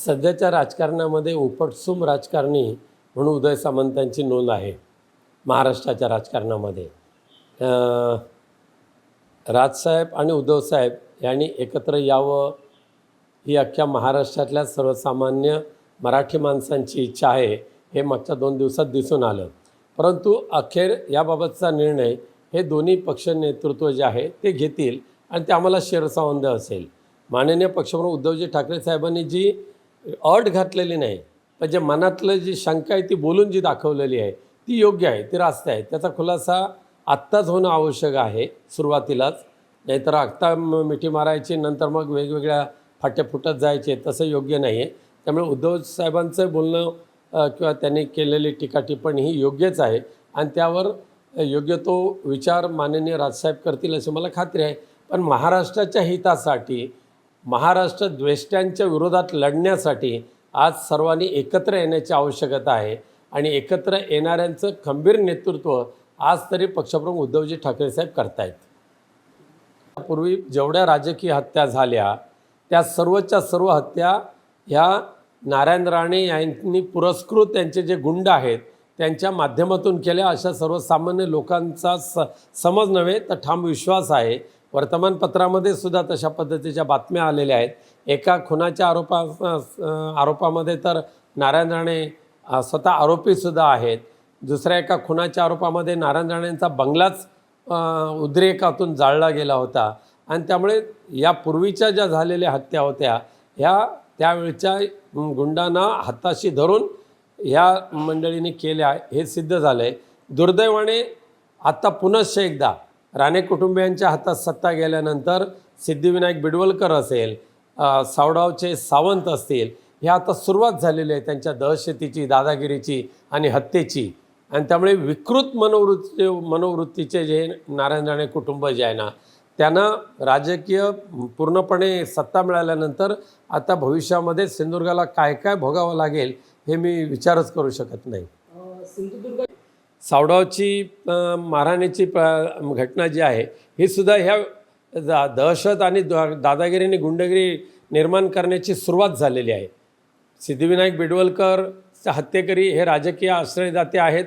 सध्याच्या राजकारणामध्ये उपटसूम राजकारणी म्हणून उदय सामंतांची नोंद आहे महाराष्ट्राच्या राजकारणामध्ये. राजसाहेब आणि उद्धवसाहेब यांनी एकत्र यावं ही अख्ख्या महाराष्ट्रातल्या सर्वसामान्य मराठी माणसांची इच्छा आहे हे मागच्या 2 दिवसात दिसून आलं. परंतु अखेर याबाबतचा निर्णय हे दोन्ही पक्ष नेतृत्व जे आहे ते घेतील आणि ते आम्हाला शिरसावंद असेल. माननीय पक्षप्रमुख उद्धवजी ठाकरे साहेबांनी जी अट घातलेली नाही, पण जे मनातलं जी शंका आहे ती बोलून जी दाखवलेली आहे ती योग्य आहे, ती रास्त आहे. त्याचा खुलासा आत्ताच होणं आवश्यक आहे सुरुवातीलाच, नाहीतर आत्ता मिठी मारायची नंतर मग वेगवेगळ्या फाटे फुटत जायचे, तसं योग्य नाही आहे. त्यामुळे उद्धव साहेबांचं बोलणं किंवा त्यांनी केलेली टीका टिप्पणी ही योग्यच आहे आणि त्यावर योग्य तो विचार माननीय राजसाहेब करतील अशी मला खात्री आहे. पण महाराष्ट्राच्या हितासाठी, महाराष्ट्र द्वेष्ट्यांच्या विरोधात लढण्यासाठी आज सर्वांनी एकत्र येण्याची आवश्यकता आहे आणि एकत्र येणाऱ्यांचं खंबीर नेतृत्व आज तरी पक्षप्रमुख उद्धवजी ठाकरे साहेब करतायत. पूर्वी जेवढ्या राजकीय हत्या झाल्या त्या सर्वच्या सर्व हत्या ह्या नारायण राणे यांनी पुरस्कृत त्यांचे जे गुंड आहेत त्यांच्या माध्यमातून केल्या अशा सर्वसामान्य लोकांचा समज नव्हे तर ठाम विश्वास आहे. वर्तमानपत्रामध्ये सुद्धा तशा पद्धतीच्या बातम्या आलेल्या आहेत. एका खुनाच्या आरोपामध्ये तर नारायण राणे स्वतः आरोपीसुद्धा आहेत. दुसऱ्या एका खुनाच्या आरोपामध्ये नारायण राणेंचा बंगलाच उद्रेकातून जाळला गेला होता आणि त्यामुळे या पूर्वीच्या ज्या झालेल्या हत्या होत्या ह्या त्यावेळच्या गुंडांना हाताशी धरून ह्या मंडळींनी केल्या हे सिद्ध झालं आहे. दुर्दैवाने आता पुनश्च एकदा राणे कुटुंबियांच्या हातात सत्ता गेल्यानंतर सिद्धिविनायक बिडवलकर असेल, सावडावचे सावंत असतील, हे आता सुरुवात झालेली आहे त्यांच्या दहशतीची, दादागिरीची आणि हत्येची. आणि त्यामुळे विकृत मनोवृत्तीचे जे नारायण राणे कुटुंब जे आहे ना त्यांना राजकीय पूर्णपणे सत्ता मिळाल्यानंतर आता भविष्यामध्ये सिंधुदुर्गाला काय काय भोगावं लागेल हे मी विचारच करू शकत नाही. सिंधुदुर्ग सावडावची मारहाणीची घटना जी आहे ही सुद्धा ह्या दहशत आणि दादागिरीने गुंडगिरी निर्माण करण्याची सुरुवात झालेली आहे. सिद्धिविनायक बिडवलकर हत्येकरी हे राजकीय आश्रयदाते आहेत,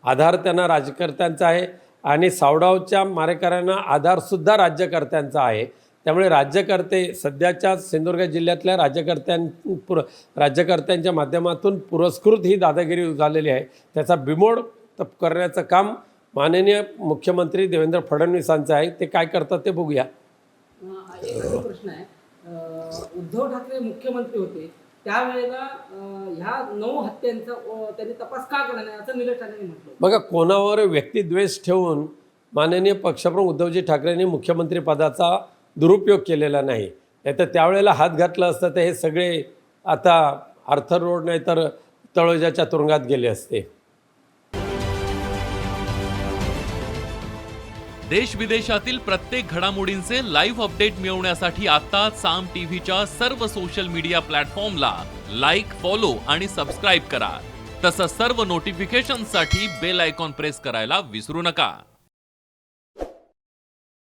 आधार त्यांना राज्यकर्त्यांचा आहे आणि सावडावच्या मारेकऱ्यांना आधारसुद्धा राज्यकर्त्यांचा आहे. त्यामुळे राज्यकर्ते सध्याच्या सिंधुदुर्ग जिल्ह्यातल्या राज्यकर्त्यांच्या माध्यमातून पुरस्कृत ही दादागिरी झालेली आहे. त्याचा बिमोड करण्याचं काम माननीय मुख्यमंत्री देवेंद्र फडणवीसांचं आहे. ते काय करतात ते बघूया. एक प्रश्न आहे, उद्धव ठाकरे मुख्यमंत्री होते त्यावेळेला ह्या 9 हत्यांचा त्यांनी तपास का केला नाही असं निलेश राणेंनी म्हटलं. बघा, कोणावर व्यक्तिद्वेष ठेवून माननीय पक्षप्रमुख उद्धवजी ठाकरेंनी मुख्यमंत्रीपदाचा दुरुपयोग केलेला नाही. नाहीतर त्यावेळेला हात घातला असतं तर हे सगळे आता आर्थर रोड नाही तर तळोजाच्या तुरुंगात गेले असते. देश विदेशातील प्रत्येक घडामोडींचे लाईव्ह अपडेट मिळवण्यासाठी आता साम टीव्हीच्या सर्व सोशल मीडिया प्लॅटफॉर्मला लाईक, फॉलो आणि सबस्क्राईब करा. तसंच सर्व नोटिफिकेशनसाठी बेल आयकॉन प्रेस करायला विसरू नका.